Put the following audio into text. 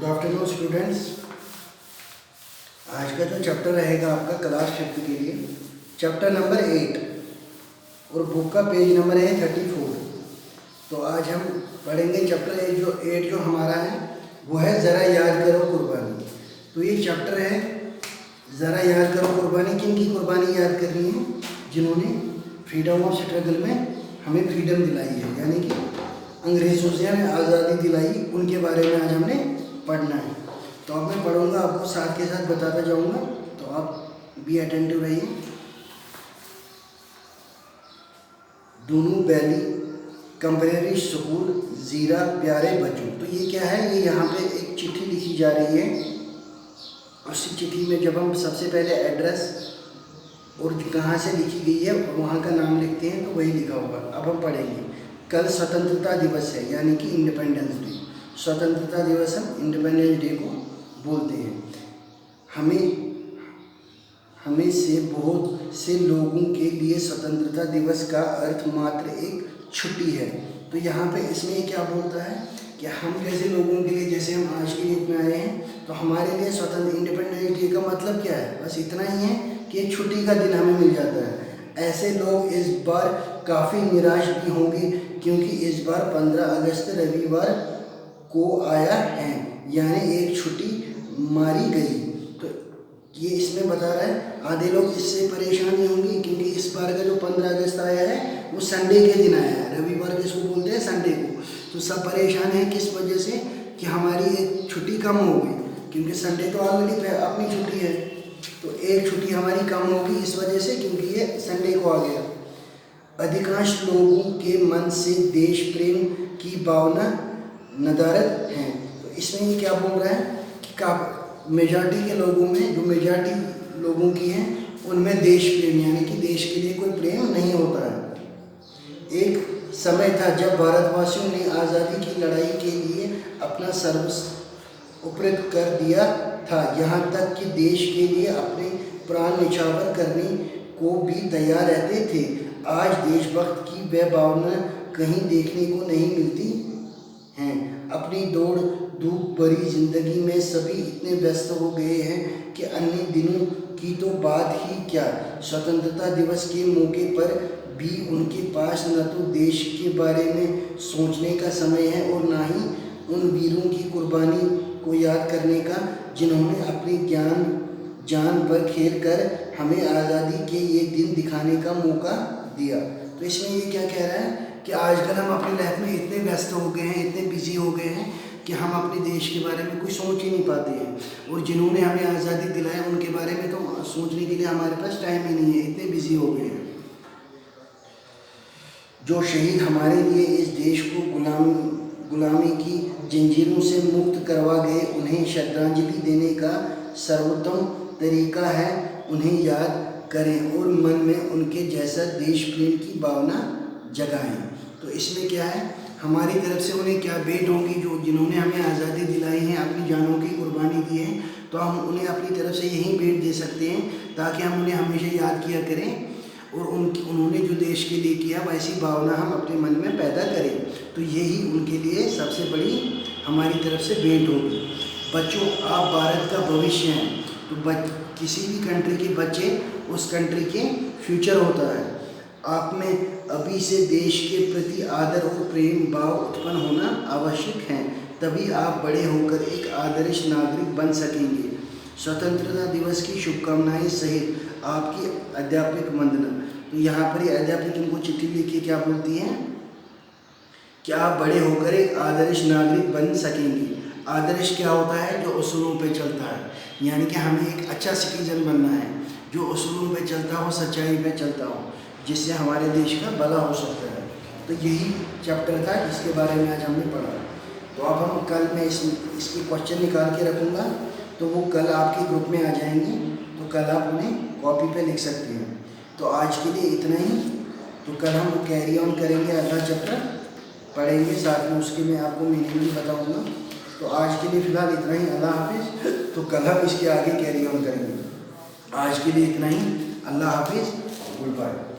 Good afternoon students. आज का जो चैप्टर रहेगा आपका क्लास 5 के लिए चैप्टर नंबर 8 और बुक का पेज नंबर है 34। तो आज हम पढ़ेंगे चैप्टर 8 जो हमारा है वो है ज़रा याद करो कुर्बानी। तो ये चैप्टर है ज़रा याद करो कुर्बानी। किन की कुर्बानी याद करनी है? जिन्होंने फ्रीडम ऑफ स्ट्रगल में हमें फ्रीडम दिलाई है, यानी कि अंग्रेज़ों से हमें आज़ादी दिलाई, उनके बारे में आज हमने पढ़ना है। तो अब मैं पढ़ूंगा, आपको साथ के साथ बताता जाऊंगा, तो आप भी अटेंटिव रहिए। दोनों बैली कंपरेरी स्कूल ज़ीरा प्यारे बच्चों। तो ये क्या है? ये यहाँ पे एक चिट्ठी लिखी जा रही है। उस चिट्ठी में जब हम सबसे पहले एड्रेस और कहाँ से लिखी गई है वहाँ का नाम लिखते हैं, तो वही लिखा होगा। अब हम पढ़ेंगे। कल स्वतंत्रता दिवस है, यानी कि इंडिपेंडेंस डे। स्वतंत्रता दिवस हम इंडिपेंडेंस डे को बोलते हैं। हमें से बहुत से लोगों के लिए स्वतंत्रता दिवस का अर्थ मात्र एक छुट्टी है। तो यहाँ पे इसमें क्या बोलता है कि हम जैसे लोगों के लिए, जैसे हम आज के डेट में आए हैं, तो हमारे लिए स्वतंत्र इंडिपेंडेंस डे का मतलब क्या है? बस इतना ही है कि एक छुट्टी का दिन हमें मिल जाता है। ऐसे लोग इस बार काफ़ी निराश भी होंगे क्योंकि इस बार 15 अगस्त रविवार को आया है, यानी एक छुट्टी मारी गई। तो ये इसमें बता रहा है आधे लोग इससे परेशान नहीं होंगे क्योंकि इस बार का जो 15 अगस्त आया है वो संडे के दिन आया है। रविवार किसको बोलते हैं? संडे को। तो सब परेशान हैं किस वजह से? कि हमारी एक छुट्टी कम हो गई, क्योंकि संडे तो ऑलरेडी अपनी छुट्टी है, तो एक छुट्टी हमारी कम होगी इस वजह से, क्योंकि ये संडे को आ गया। अधिकांश लोगों के मन से देश प्रेम की भावना नदारद है। तो इसमें ये क्या बोल रहा है कि मेजॉरिटी के लोगों में, जो मेजॉरिटी लोगों की है, उनमें देश प्रेम यानी कि देश के लिए कोई प्रेम नहीं होता है। एक समय था जब भारतवासियों ने आज़ादी की लड़ाई के लिए अपना सर्वस्व उपृत कर दिया था, यहाँ तक कि देश के लिए अपने प्राण न्यौछावर करने को भी तैयार रहते थे। आज देशभक्त की वह भावना कहीं देखने को नहीं मिलती हैं। अपनी दौड़ धूप भरी जिंदगी में सभी इतने व्यस्त हो गए हैं कि अन्य दिनों की तो बात ही क्या, स्वतंत्रता दिवस के मौके पर भी उनके पास न तो देश के बारे में सोचने का समय है और न ही उन वीरों की कुर्बानी को याद करने का जिन्होंने अपनी जान पर खेल कर हमें आज़ादी के ये दिन दिखाने का मौका दिया। तो इसमें ये क्या कह रहा है कि आजकल हम अपनी लाइफ में इतने व्यस्त हो गए हैं, इतने बिजी हो गए हैं कि हम अपने देश के बारे में कुछ सोच ही नहीं पाते हैं, और जिन्होंने हमें आज़ादी दिलाई उनके बारे में तो सोचने के लिए हमारे पास टाइम ही नहीं है, इतने बिजी हो गए हैं। जो शहीद हमारे लिए इस देश को गुलामी की जंजीरों से मुक्त करवा गए, उन्हें श्रद्धांजलि देने का सर्वोत्तम तरीका है उन्हें याद करें और मन में उनके जैसा देश प्रेम की भावना जगाएं। तो इसमें क्या है, हमारी तरफ से उन्हें क्या भेंट होंगी? जो जिन्होंने हमें आज़ादी दिलाई है, अपनी जानों की कुर्बानी दी है, तो हम उन्हें अपनी तरफ से यही भेंट दे सकते हैं ताकि हम उन्हें हमेशा याद किया करें और उन्होंने जो देश के लिए किया वैसी भावना हम अपने मन में पैदा करें। तो यही उनके लिए सबसे बड़ी हमारी तरफ से भेंट होगी। बच्चों, आप भारत का भविष्य हैं। तो किसी भी कंट्री के बच्चे उस कंट्री के फ्यूचर होता है। आप में अभी से देश के प्रति आदर और प्रेम भाव उत्पन्न होना आवश्यक है, तभी आप बड़े होकर एक आदर्श नागरिक बन सकेंगे। स्वतंत्रता दिवस की शुभकामनाएं सहित आपकी अध्यापक वंदना। तो यहाँ पर ये अध्यापक इनको चिट्ठी लिखी क्या बोलती हैं कि आप बड़े होकर एक आदर्श नागरिक बन सकेंगे। आदर्श क्या होता है? जो उसूलों पे चलता है, यानी कि हमें एक अच्छा सिटीजन बनना है जो उसूलों पे चलता हो, सच्चाई पे चलता हो, जिससे हमारे देश का भला हो सकता है। तो यही चैप्टर था जिसके बारे में आज हमने पढ़ा। तो अब हम कल मैं इसके क्वेश्चन निकाल के रखूँगा, तो वो कल आपके ग्रुप में आ जाएंगे, तो कल आप उन्हें कॉपी पे लिख सकते हैं। तो आज के लिए इतना ही। तो कल हम कैरी ऑन करेंगे, अगला चैप्टर पढ़ेंगे, साथ में उसके मैं आपको मीनिंग भी बताऊँगा। तो आज के लिए फ़िलहाल इतना ही। अल्लाह हाफिज़। तो कल हम इसके आगे कैरी ऑन करेंगे। आज के लिए इतना ही। अल्लाह हाफिज़। Good bye.